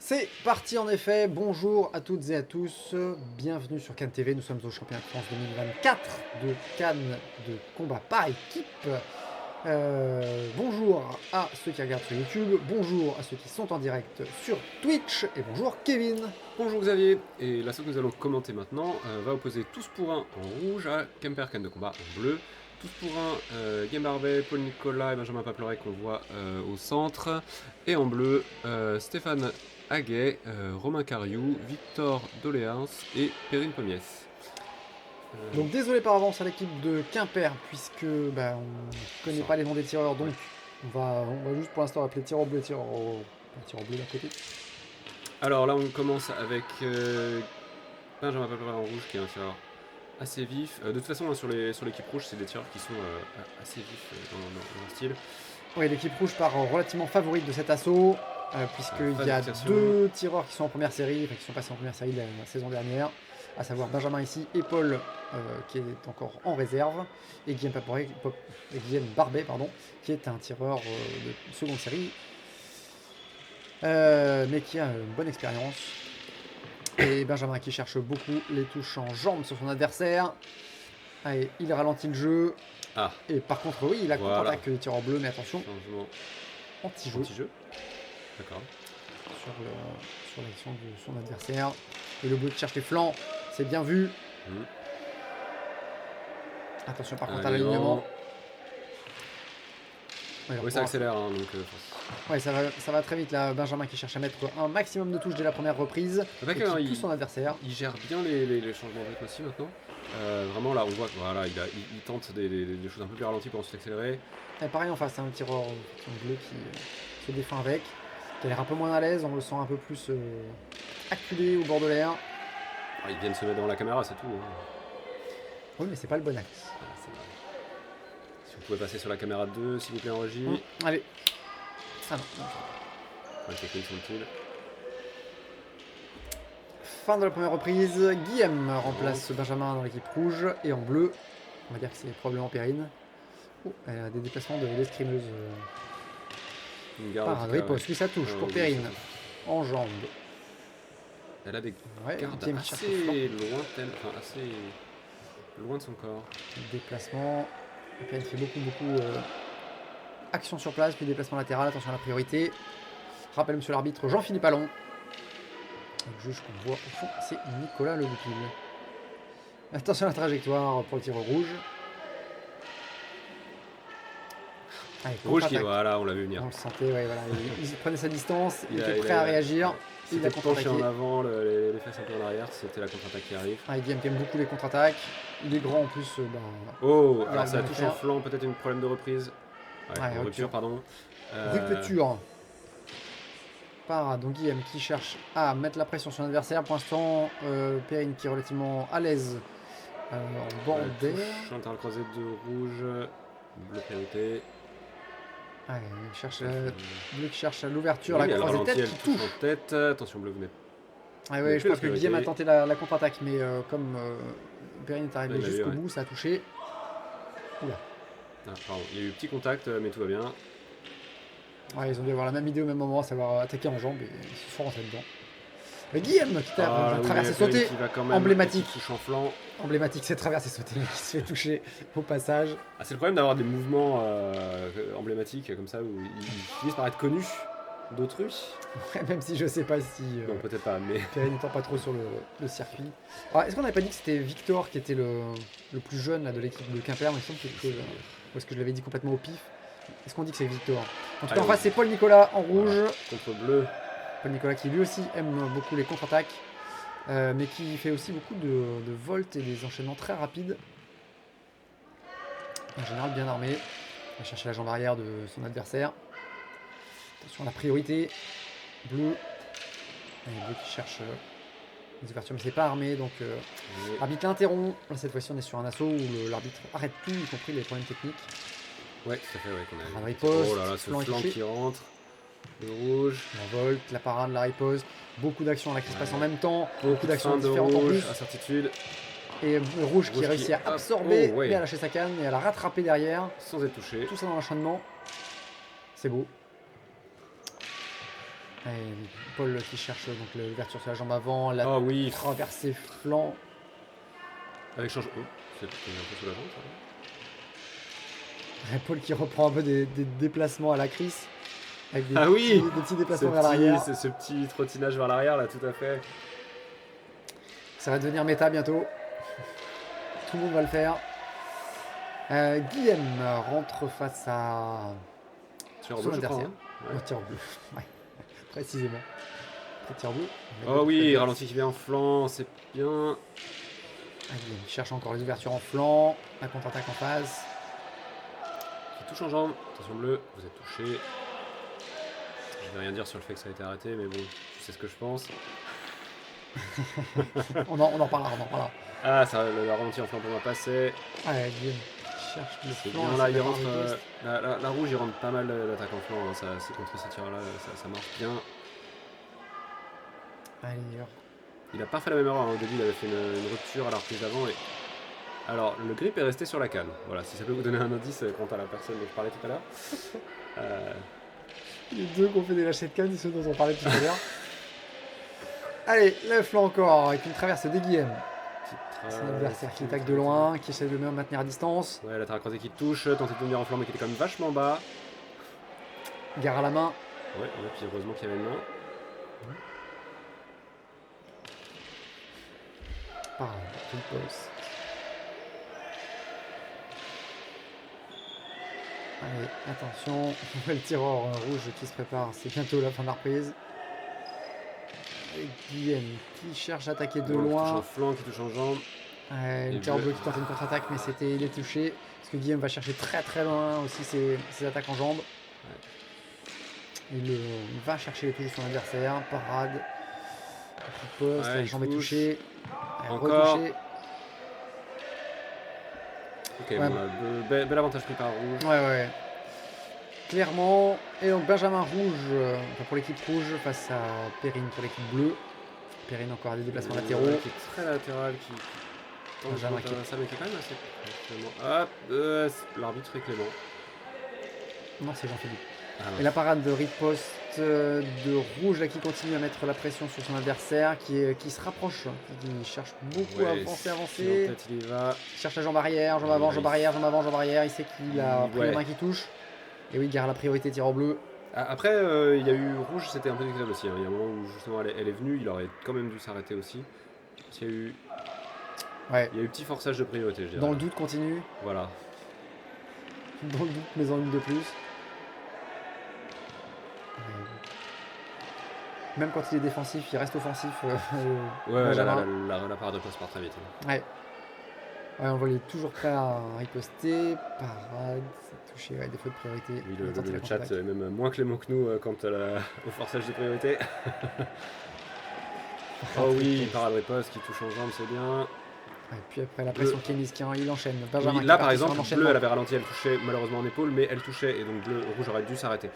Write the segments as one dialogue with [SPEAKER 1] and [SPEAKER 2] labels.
[SPEAKER 1] C'est parti en effet, bonjour à toutes et à tous, bienvenue sur Cannes TV, nous sommes au championnat de France 2024 de Cannes de combat par équipe. Bonjour à ceux qui regardent sur YouTube, bonjour à ceux qui sont en direct sur Twitch et bonjour Kevin.
[SPEAKER 2] Bonjour Xavier, et l'assaut que nous allons commenter maintenant va opposer Tous pour un en rouge à Kemper Cannes de combat en bleu. Tous pour un, Guillaume Barbet, Paul Nicolas et Benjamin Papleray qu'on voit au centre. Et en bleu, Stéphane Haguet, Romain Cariou, Victor Doléans et Perrine Pommiès.
[SPEAKER 1] Donc désolé par avance à l'équipe de Quimper puisque on ne connaît pas les noms des tireurs, donc on va juste pour l'instant appeler tireur bleu et tireur bleu d'à côté.
[SPEAKER 2] Alors là on commence avec Benjamin Papleray en rouge qui est un tireur assez vif. De toute façon, hein, sur l'équipe rouge, c'est des tireurs qui sont assez vifs dans leur style.
[SPEAKER 1] Oui, l'équipe rouge part relativement favorite de cet assaut, puisqu'il y a deux tireurs qui sont en première série, qui sont passés en première série de la saison dernière, à savoir Benjamin ici et Paul, qui est encore en réserve, et Guillaume Barbet, qui est un tireur de seconde série, mais qui a une bonne expérience. Et Benjamin qui cherche beaucoup les touches en jambes sur son adversaire. Allez, il ralentit le jeu.
[SPEAKER 2] Ah.
[SPEAKER 1] Et par contre, oui, il a contre-attaque les tirs en bleu, mais attention.
[SPEAKER 2] Changement.
[SPEAKER 1] Anti-jeu.
[SPEAKER 2] D'accord.
[SPEAKER 1] Sur l'action de son adversaire. Et le bleu qui cherche les flancs, c'est bien vu. Attention par contre à l'alignement.
[SPEAKER 2] Ouais, oui, ça accélère. Hein, donc,
[SPEAKER 1] ouais, ça va très vite là. Benjamin qui cherche à mettre un maximum de touches dès la première reprise. Et qui pousse son adversaire.
[SPEAKER 2] Il gère bien les changements de rythme aussi maintenant. Vraiment là on voit qu'il tente des choses un peu plus ralenties pour ensuite accélérer.
[SPEAKER 1] Et pareil en face, un tireur bleu qui se défend avec. Qui a l'air un peu moins à l'aise, on le sent un peu plus acculé au bord de l'air.
[SPEAKER 2] Ils viennent se mettre devant la caméra, c'est tout. Hein.
[SPEAKER 1] Oui, mais c'est pas le bon axe.
[SPEAKER 2] Si vous pouvez passer sur la caméra 2, s'il vous plaît, en régie.
[SPEAKER 1] Allez. Ah non.
[SPEAKER 2] Les techniques sont-ils.
[SPEAKER 1] Fin de la première reprise, Guillaume remplace Benjamin dans l'équipe rouge et en bleu, on va dire que c'est probablement Perrine. Elle a des déplacements d'escrimeuse. Par riposte, oui ça touche pour Perrine, en jambes.
[SPEAKER 2] Elle a des gardes assez lointaines, enfin assez loin de son corps.
[SPEAKER 1] Déplacement, et puis elle fait beaucoup action sur place, puis déplacement latéral, attention à la priorité. Rappelle monsieur l'arbitre Jean-Philippe Allon. Le juge qu'on voit au fond, c'est Nicolas Le Goupil. Attention à la trajectoire pour le tir rouge. Allez,
[SPEAKER 2] rouge qui, voilà, on l'a vu venir.
[SPEAKER 1] On le sentait, ouais, voilà. Il prenait sa distance, il était prêt à réagir.
[SPEAKER 2] Il a penché en avant, les fesses un peu en arrière, c'était la contre-attaque qui arrive.
[SPEAKER 1] Guillaume aime beaucoup les contre-attaques. Il est grand en plus.
[SPEAKER 2] Oh, alors ça touche en flanc, peut-être un problème de reprise. Ouais, rupture, pardon.
[SPEAKER 1] Rupture. Donc Guillaume qui cherche à mettre la pression sur son adversaire. Pour l'instant, Perrine qui est relativement à l'aise en bord d'air.
[SPEAKER 2] Chantal croisé de rouge, bleu priorité.
[SPEAKER 1] Bleu qui cherche l'ouverture, la croisée tête qui touche.
[SPEAKER 2] En tête. Attention, bleu venait.
[SPEAKER 1] Je pense que Guillaume a tenté la contre-attaque, mais comme Perrine est arrivé jusqu'au bout, ça a touché. Oula.
[SPEAKER 2] Ah, pardon, il y a eu petit contact, mais tout va bien.
[SPEAKER 1] Ouais, ils ont dû avoir la même idée au même moment, à savoir attaquer en jambe et ils se sont rentrés dedans. Guillaume qui a traversé sauté, emblématique.
[SPEAKER 2] Touche en flanc.
[SPEAKER 1] Emblématique, c'est traversé sauté, qui se fait toucher au passage.
[SPEAKER 2] Ah, c'est le problème d'avoir des mouvements emblématiques comme ça où ils finissent par être connus d'autrui.
[SPEAKER 1] Ouais, même si je sais pas si.
[SPEAKER 2] Non, peut-être pas, mais.
[SPEAKER 1] Perrine n'étant pas trop sur le circuit. Alors, est-ce qu'on n'avait pas dit que c'était Victor qui était le plus jeune là, de l'équipe de Quimper? Il me semble que ou est-ce que je l'avais dit complètement au pif? Est-ce qu'on dit que c'est Victor? En tout cas, en face, c'est Paul Nicolas en rouge. Voilà,
[SPEAKER 2] contre bleu.
[SPEAKER 1] Paul Nicolas qui lui aussi aime beaucoup les contre-attaques, mais qui fait aussi beaucoup de volts et des enchaînements très rapides. En général, bien armé. Il va chercher la jambe arrière de son adversaire. Attention à la priorité. Bleu. Bleu qui cherche les ouvertures, mais c'est pas armé, donc l'arbitre l'interrompt. Cette fois-ci, on est sur un assaut où l'arbitre arrête tout, y compris les problèmes techniques.
[SPEAKER 2] Ouais, tout à fait, ouais. Qu'on a
[SPEAKER 1] riposte,
[SPEAKER 2] oh là là, ce flanc qui rentre. Le rouge.
[SPEAKER 1] La volte, la parade, la riposte. Beaucoup d'actions là qui se passent en même temps. Beaucoup d'actions
[SPEAKER 2] de
[SPEAKER 1] différentes
[SPEAKER 2] rouge,
[SPEAKER 1] en plus.
[SPEAKER 2] Incertitude.
[SPEAKER 1] Et le rouge qui réussit à absorber et à lâcher sa canne et à la rattraper derrière.
[SPEAKER 2] Sans être touché.
[SPEAKER 1] Tout ça dans l'enchaînement. C'est beau. Et Paul qui cherche donc l'ouverture sur la jambe avant, la
[SPEAKER 2] Oh oui,
[SPEAKER 1] traversée flanc.
[SPEAKER 2] avec change. Oh, c'est un peu sous la jambe, ça.
[SPEAKER 1] Et Paul qui reprend un peu des déplacements à la Chris. Avec des,
[SPEAKER 2] Ah oui,
[SPEAKER 1] des petits déplacements vers l'arrière.
[SPEAKER 2] C'est ce petit trottinage vers l'arrière là, tout à fait.
[SPEAKER 1] Ça va devenir méta bientôt. Tout le monde va le faire. Guillaume rentre face à
[SPEAKER 2] Sur
[SPEAKER 1] son
[SPEAKER 2] bleu, je crois.
[SPEAKER 1] adversaire.
[SPEAKER 2] Hein. Ouais.
[SPEAKER 1] Au tir bleu. Ouais, précisément. Après tir bleu.
[SPEAKER 2] Oh oui, ralenti qui vient en flanc, c'est bien.
[SPEAKER 1] Guillaume cherche encore les ouvertures en flanc. La contre-attaque en face.
[SPEAKER 2] Qui touche en jambe. Attention bleu, vous êtes touché. Je vais rien dire sur le fait que ça a été arrêté, mais bon, tu sais ce que je pense.
[SPEAKER 1] on en parlera, on en parlera.
[SPEAKER 2] Ah, ça, le ralenti en flanc pour moi passé.
[SPEAKER 1] Ouais, Guillaume cherche le
[SPEAKER 2] C'est
[SPEAKER 1] flanc.
[SPEAKER 2] bien là, il rentre. La rouge, il rentre pas mal l'attaque en flanc. Hein, c'est contre ces tirs-là, ça marche bien.
[SPEAKER 1] Allez,
[SPEAKER 2] il a pas fait la même erreur. Hein. Au début, il avait fait une rupture à la reprise d'avant. Et... Alors, le grip est resté sur la canne. Voilà, si ça peut vous donner un indice quant à la personne dont je parlais tout à l'heure.
[SPEAKER 1] Les deux qui ont fait des lâchers de canne, ceux dont on parlait tout à l'heure. Allez, le flanc encore, avec une traverse des Guillaume. C'est un adversaire qui attaque de loin, qui essaie de le maintenir à distance.
[SPEAKER 2] Ouais, la terre croisée qui touche, tenter de tenir en flanc, mais qui était quand même vachement bas.
[SPEAKER 1] Gare à la main.
[SPEAKER 2] Ouais, puis heureusement qu'il y avait une main.
[SPEAKER 1] Riposte. Allez, attention, on voit le tireur rouge qui se prépare, c'est bientôt la fin de la reprise. Avec Guillaume qui cherche à attaquer de loin.
[SPEAKER 2] Qui touche en flanc, qui touche en jambe.
[SPEAKER 1] Le tireur bleu qui tente une contre-attaque, mais il est touché. Parce que Guillaume va chercher très très loin aussi ses attaques en jambes. Ouais. Il va chercher les touches de son adversaire. Parade. Poste, la jambe est touchée.
[SPEAKER 2] Encore.
[SPEAKER 1] Retouché.
[SPEAKER 2] Ok, ouais. Bel avantage pris par rouge.
[SPEAKER 1] Ouais. Clairement. Et donc Benjamin rouge, pour l'équipe rouge, face à Perrine pour l'équipe bleue. Perrine encore à des déplacements latéraux.
[SPEAKER 2] Qui est très latéral, qui
[SPEAKER 1] Benjamin qui
[SPEAKER 2] ça, mais qui est quand même assez clément. L'arbitre est clément.
[SPEAKER 1] Non, c'est Jean-Philippe.
[SPEAKER 2] Ah, ouais.
[SPEAKER 1] Et la parade de riposte de rouge là, qui continue à mettre la pression sur son adversaire, qui se rapproche, qui cherche beaucoup à avancer.
[SPEAKER 2] En fait, il y va.
[SPEAKER 1] Il cherche la jambe arrière, jambe avant, jambe arrière, jambe avant, jambe arrière. Il sait qu'il a pris la main qui touche. Et oui, garde la priorité tir en bleu.
[SPEAKER 2] Après, il y a eu rouge, c'était un peu discutable aussi. Hein. Il y a un moment où justement elle est venue, il aurait quand même dû s'arrêter aussi. Parce qu'il y a eu.
[SPEAKER 1] Ouais.
[SPEAKER 2] Il y a eu petit forçage de priorité, je dirais.
[SPEAKER 1] Dans le doute, continue.
[SPEAKER 2] Voilà.
[SPEAKER 1] Dans le doute, mais en une de plus. Même quand il est défensif, il reste offensif.
[SPEAKER 2] Ouais, la parade de poste part très vite. Hein.
[SPEAKER 1] Ouais, on voit les toujours prêt à riposter. Parade, c'est touché, ouais, défaut de priorité.
[SPEAKER 2] Oui, le chat est même moins clément que nous quant au forçage de priorité. Oh oui, parade riposte qui touche en jambe, c'est bien.
[SPEAKER 1] Et puis après la pression Kéniskin, il enchaîne.
[SPEAKER 2] Benjamin oui, là par exemple, bleu elle avait ralenti, elle touchait malheureusement en épaule, mais elle touchait et donc rouge aurait dû s'arrêter.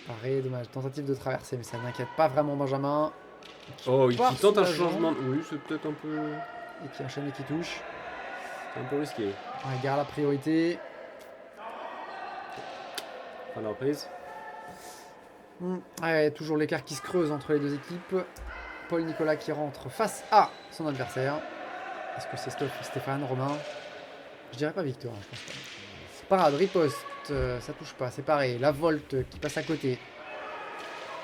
[SPEAKER 1] Pareil, dommage, tentative de traverser, mais ça n'inquiète pas vraiment Benjamin.
[SPEAKER 2] Qui tente un changement, oui c'est peut-être un peu...
[SPEAKER 1] Et qui enchaîne et qui touche.
[SPEAKER 2] C'est un peu risqué.
[SPEAKER 1] Ouais, garde la priorité.
[SPEAKER 2] Fin de la reprise.
[SPEAKER 1] Ouais, toujours l'écart qui se creuse entre les deux équipes. Paul Nicolas qui rentre face à son adversaire. Est-ce que c'est Stéphane, Romain? Je dirais pas Victor, je pense pas. Parade, riposte, ça touche pas, c'est pareil. La volte qui passe à côté.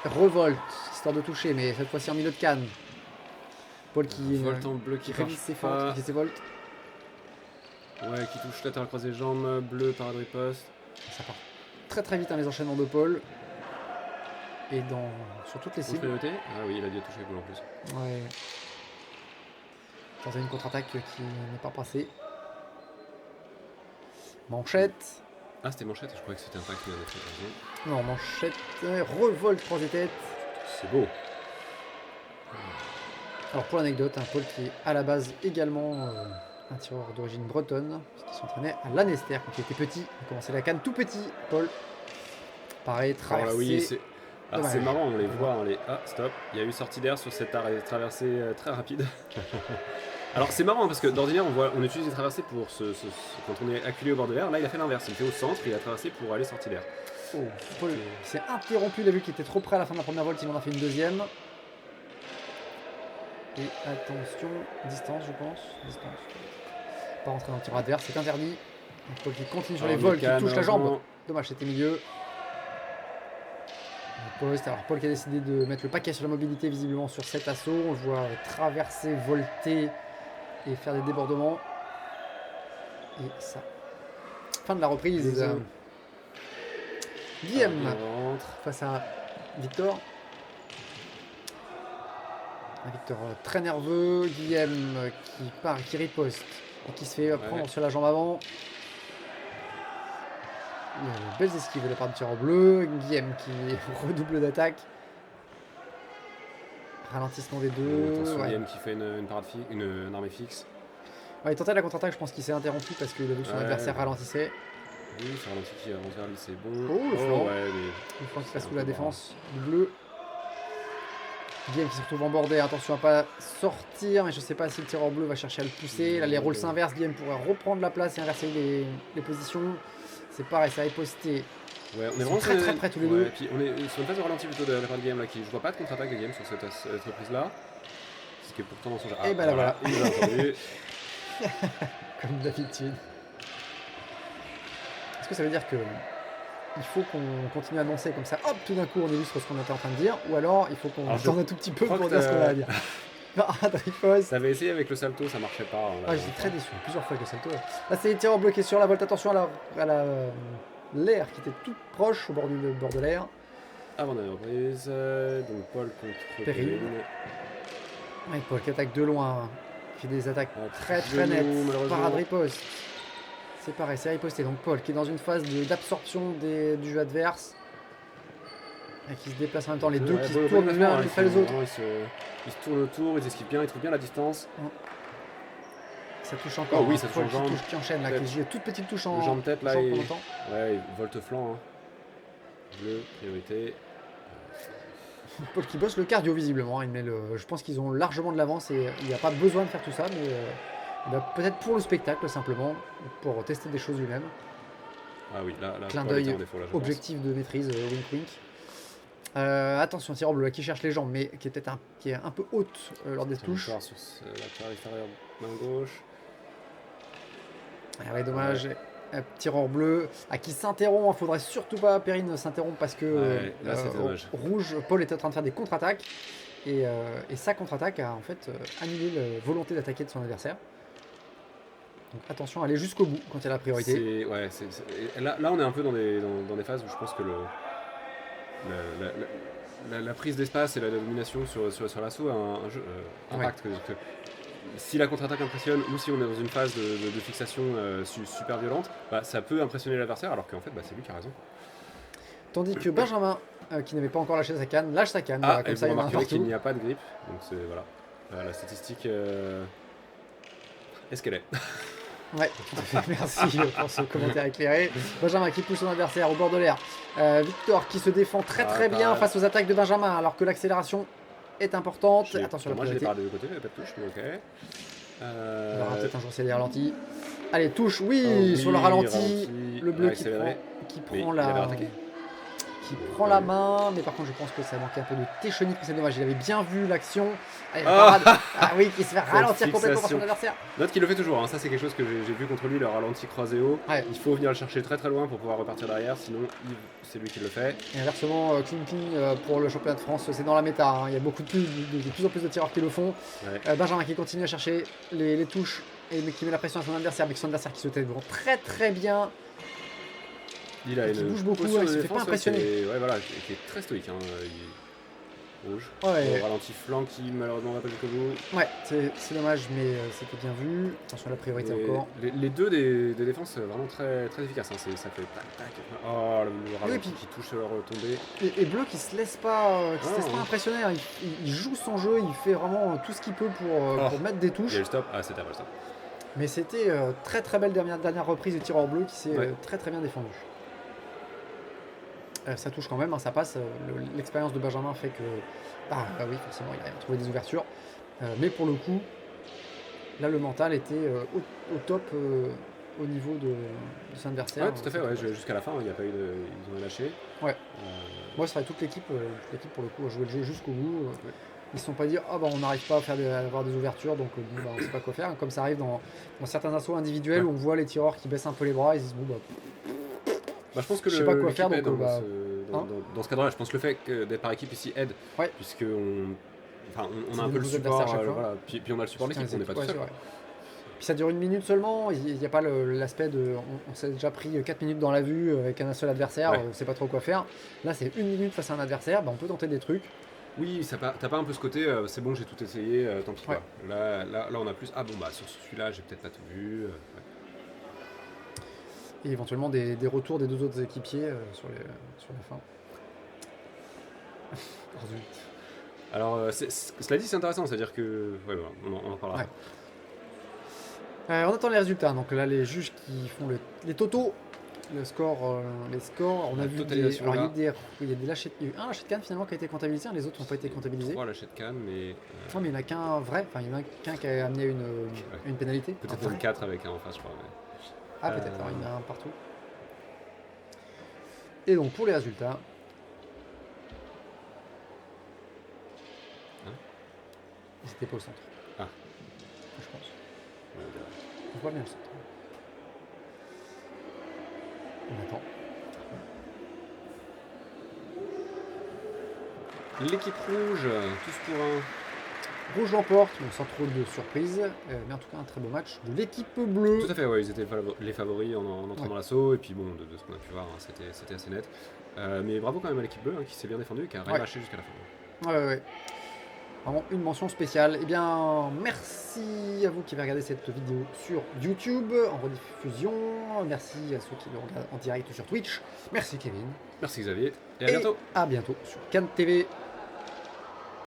[SPEAKER 1] Revolte, histoire de toucher, mais cette fois-ci en milieu de canne. Paul qui
[SPEAKER 2] volte en bleu qui
[SPEAKER 1] révise ses volts, qui ses volts.
[SPEAKER 2] Ouais, qui touche latéral croisé jambe, bleu, parade riposte.
[SPEAKER 1] Ça part très très vite dans les enchaînements de Paul. Et sur toutes les cibles.
[SPEAKER 2] Ah oui, il a dû toucher Paul en plus.
[SPEAKER 1] Ouais. Dans une contre-attaque qui n'est pas passée. Manchette.
[SPEAKER 2] Ah, c'était manchette, je croyais que c'était un pack qui avait fait.
[SPEAKER 1] Non, manchette. Revolte croisé tête.
[SPEAKER 2] C'est beau.
[SPEAKER 1] Alors pour l'anecdote, Paul qui est à la base également un tireur d'origine bretonne, qui s'entraînait à Lanester quand il était petit. Il a commencé la canne tout petit, Paul. Pareil, traversé.
[SPEAKER 2] Oui, c'est marrant, on les voit. Ah, stop. Il y a eu sortie d'air sur cette traversée très rapide. Alors c'est marrant parce que d'ordinaire on utilise les traversées pour quand on est acculé au bord de l'air. Là il a fait l'inverse, il fait au centre et il a traversé pour aller sortie d'air.
[SPEAKER 1] Oh, Paul s'est interrompu, il a vu qu'il était trop près à la fin de la première volte, il en a fait une deuxième. Et attention, distance je pense. Distance. Pas rentrer dans le tir adverse, c'est interdit. Donc Paul qui continue sur les vols, qui touche la jambe. Dommage, c'était milieu. Poste. Alors Paul qui a décidé de mettre le paquet sur la mobilité visiblement sur cet assaut. On le voit traverser, volter et faire des débordements. Et ça. Fin de la reprise. Guillaume face à Victor. Victor très nerveux. Guillaume qui part, qui riposte et qui se fait prendre sur la jambe avant. Belles esquives de la part du tireur bleu. Guillaume qui redouble d'attaque. Ralentissement des deux.
[SPEAKER 2] Guillaume qui fait une armée fixe.
[SPEAKER 1] Ouais, il tentait la contre-attaque, je pense qu'il s'est interrompu parce qu'il a vu que son adversaire ralentissait.
[SPEAKER 2] Oui, c'est ralenti qui avance vers lui, c'est bon.
[SPEAKER 1] Oh, le flanc.
[SPEAKER 2] Le
[SPEAKER 1] flanc qui passe sous la défense du bleu. Guillaume qui se retrouve embordé, attention à pas sortir, mais je sais pas si le tireur bleu va chercher à le pousser. Là, les rôles s'inversent, Guillaume pourrait reprendre la place et inverser les positions. C'est pareil, ça a posté.
[SPEAKER 2] Ouais, on est vraiment
[SPEAKER 1] très près tous les deux.
[SPEAKER 2] Et puis on est sur une phase de ralenti plutôt de la part de Guillaume là, qui je vois pas de contre-attaque de Guillaume sur cette reprise là. Ce qui est pourtant dans son jeu.
[SPEAKER 1] Et bah là voilà.
[SPEAKER 2] Il nous a entendu.
[SPEAKER 1] Comme d'habitude. Est-ce que ça veut dire que il faut qu'on continue à annoncer comme ça, hop, tout d'un coup on illustre ce qu'on était en train de dire, ou alors il faut qu'on attende un tout petit peu pour dire ce qu'on a à dire. Dreyfus.
[SPEAKER 2] T'avais essayé avec le salto, ça marchait pas.
[SPEAKER 1] J'étais très déçu, plusieurs fois avec le salto. Là c'est les tireurs bloqués sur la volte, attention à l'air qui était tout proche au bord de l'air.
[SPEAKER 2] Avant la reprise, donc Paul contre
[SPEAKER 1] Perrine. Ouais, Paul qui attaque de loin, qui fait des attaques très nettes par riposte. C'est pareil, c'est riposté. Donc Paul qui est dans une phase d'absorption du jeu adverse. Et qui se déplace en même temps, les deux qui se tournent les uns après les autres.
[SPEAKER 2] Ils se tournent autour, ils esquivent bien, ils trouvent bien la distance.
[SPEAKER 1] Ça touche encore.
[SPEAKER 2] Oh oui, ça touche en jambe.
[SPEAKER 1] Qui enchaîne là, qui joue toute petite touche en
[SPEAKER 2] jambe tête là.
[SPEAKER 1] Ouais,
[SPEAKER 2] volte-flanc. Bleu, priorité.
[SPEAKER 1] Paul qui bosse le cardio visiblement. Je pense qu'ils ont largement de l'avance et il n'y a pas besoin de faire tout ça, mais peut-être pour le spectacle simplement, pour tester des choses lui-même.
[SPEAKER 2] Ah oui, là
[SPEAKER 1] clin d'œil, objectif de maîtrise, wink wink. Attention, tireur bleu qui cherche les jambes, mais qui est peut-être un peu haute lors des touches.
[SPEAKER 2] Sur la partie inférieure, main gauche.
[SPEAKER 1] Ah ouais, dommage. Tireur bleu qui s'interrompt. Il faudrait surtout pas Perrine s'interrompre parce que
[SPEAKER 2] là,
[SPEAKER 1] rouge, Paul était en train de faire des contre-attaques et sa contre-attaque a en fait annulé la volonté d'attaquer de son adversaire. Donc attention, aller jusqu'au bout quand il y a la priorité.
[SPEAKER 2] Là, on est un peu dans des phases où je pense que la prise d'espace et la domination sur l'assaut a un jeu impact. Que si la contre-attaque impressionne ou si on est dans une phase de fixation super violente, ça peut impressionner l'adversaire alors qu'en fait c'est lui qui a raison.
[SPEAKER 1] Tandis que Benjamin, qui n'avait pas encore lâché sa canne, lâche sa canne.
[SPEAKER 2] Comme ça, il remarquerait qu'il n'y a pas de grip. Donc c'est voilà. La statistique est ce qu'elle est.
[SPEAKER 1] Ouais, tout à fait. Merci pour ce commentaire éclairé. Benjamin qui pousse son adversaire au bord de l'air. Victor qui se défend très bien face aux attaques de Benjamin alors que l'accélération est importante. Attention à la priorité.
[SPEAKER 2] Moi je l'ai pas de côté, il n'y a pas de touche, mais ok.
[SPEAKER 1] Il y aura peut-être un jour c'est des ralentis. Allez, touche, oui, sur le ralenti. Le bleu qui prend la main, mais par contre je pense que ça manquait un peu de technique, c'est dommage, il avait bien vu l'action. Oui, qui se fait ralentir complètement par son adversaire.
[SPEAKER 2] Note qu'il le fait toujours, ça c'est quelque chose que j'ai vu contre lui, le ralenti croisé haut. Il faut venir le chercher très loin pour pouvoir repartir derrière, sinon c'est lui qui le fait.
[SPEAKER 1] Et inversement, clean pour le championnat de France, c'est dans la méta, il y a de plus en plus de tireurs qui le font. Benjamin qui continue à chercher les touches et qui met la pression à son adversaire, avec son adversaire qui se tête très bien.
[SPEAKER 2] Il
[SPEAKER 1] bouge beaucoup, il se fait pas impressionner.
[SPEAKER 2] Qui est très stoïque. Rouge. Ralenti flanc qui malheureusement va pas jusqu'au bout.
[SPEAKER 1] Ouais, c'est dommage, mais c'était bien vu. Attention à la priorité encore.
[SPEAKER 2] Les deux des défenses vraiment très efficaces. Ça fait tac. Oh, le ralenti qui touche leur tombée.
[SPEAKER 1] Et Bleu qui se laisse pas, impressionner. Il joue son jeu, il fait vraiment tout ce qu'il peut pour mettre des touches.
[SPEAKER 2] Il y a le stop. C'était le stop.
[SPEAKER 1] Mais c'était très belle dernière reprise du tireur bleu qui s'est très bien défendu. Ça touche quand même, ça passe. L'expérience de Benjamin fait que... oui, forcément, il a trouvé des ouvertures. Mais pour le coup, là, le mental était au top au niveau de son adversaire.
[SPEAKER 2] Ouais, tout à fait, ouais, jusqu'à la fin, il n'y a pas eu de. Ils ont lâché.
[SPEAKER 1] Ouais.
[SPEAKER 2] Euh,
[SPEAKER 1] Moi, c'est vrai, toute l'équipe pour le coup a joué le jeu jusqu'au bout.
[SPEAKER 2] Ouais.
[SPEAKER 1] Ils se sont pas dit ah bah on n'arrive pas à avoir des ouvertures donc bon, bah, on sait pas quoi faire. Comme ça arrive dans certains assauts individuels
[SPEAKER 2] Ouais.
[SPEAKER 1] où on voit les tireurs qui baissent un peu les bras, ils se disent bon bah
[SPEAKER 2] je pense que
[SPEAKER 1] je sais pas quoi
[SPEAKER 2] l'équipe
[SPEAKER 1] faire,
[SPEAKER 2] aide
[SPEAKER 1] donc,
[SPEAKER 2] dans ce cadre-là. Je pense que le fait d'être par équipe ici aide,
[SPEAKER 1] Ouais.
[SPEAKER 2] puisque on a un
[SPEAKER 1] des
[SPEAKER 2] peu le
[SPEAKER 1] nouveaux
[SPEAKER 2] support,
[SPEAKER 1] adversaires à chaque fois.
[SPEAKER 2] voilà. Puis on a le support de l'équipe, on n'est pas tout
[SPEAKER 1] Ouais,
[SPEAKER 2] seul.
[SPEAKER 1] c'est vrai. Puis ça dure 1 minute seulement, il n'y a pas l'aspect de. On s'est déjà pris 4 minutes dans la vue avec un seul adversaire,
[SPEAKER 2] Ouais.
[SPEAKER 1] on sait pas trop quoi faire. Là, c'est 1 minute face à un adversaire, bah, on peut tenter des trucs.
[SPEAKER 2] Oui, t'as pas un peu ce côté, c'est bon, j'ai tout essayé, tant pis
[SPEAKER 1] Ouais.
[SPEAKER 2] quoi. Là, on a plus, ah bon, bah sur celui-là, j'ai peut-être pas tout vu. Ouais.
[SPEAKER 1] Et éventuellement des retours des 2 autres équipiers sur la fin. Oh, zut.
[SPEAKER 2] Alors, cela dit, c'est intéressant, c'est-à-dire que. Ouais, voilà, on en parlera.
[SPEAKER 1] Ouais. On attend les résultats. Donc là, les juges qui font les totaux, les scores. On a
[SPEAKER 2] La
[SPEAKER 1] vu
[SPEAKER 2] totalisation,
[SPEAKER 1] il y a eu un lâcher de canne finalement qui a été comptabilisé, les autres n'ont pas été comptabilisés.
[SPEAKER 2] 3 lâchers de canne, mais.
[SPEAKER 1] Non, mais il n'y en a qu'un vrai. Enfin, il y en a qu'un qui a amené une pénalité.
[SPEAKER 2] Peut-être
[SPEAKER 1] Un
[SPEAKER 2] même
[SPEAKER 1] vrai.
[SPEAKER 2] 4 avec un en face, je crois.
[SPEAKER 1] Ah, peut-être, alors, il y en a un partout. Et donc, pour les résultats. Ils étaient pas au centre.
[SPEAKER 2] Ah.
[SPEAKER 1] Je pense. On voit bien le centre. On attend.
[SPEAKER 2] L'équipe rouge, tous pour un.
[SPEAKER 1] Rouge l'emporte, bon, sans trop de surprise, mais en tout cas un très beau match de l'équipe bleue.
[SPEAKER 2] Tout à fait, ouais, ils étaient les favoris en entrant dans l'assaut, et puis bon, de ce qu'on a pu voir, hein, c'était assez net. Mais bravo quand même à l'équipe bleue, hein, qui s'est bien défendue et qui a rien lâché jusqu'à la fin.
[SPEAKER 1] Ouais. Vraiment une mention spéciale. Eh bien, merci à vous qui avez regardé cette vidéo sur YouTube en rediffusion. Merci à ceux qui le regardent en direct sur Twitch. Merci Kevin.
[SPEAKER 2] Merci Xavier, et à bientôt.
[SPEAKER 1] À bientôt sur Cannes TV.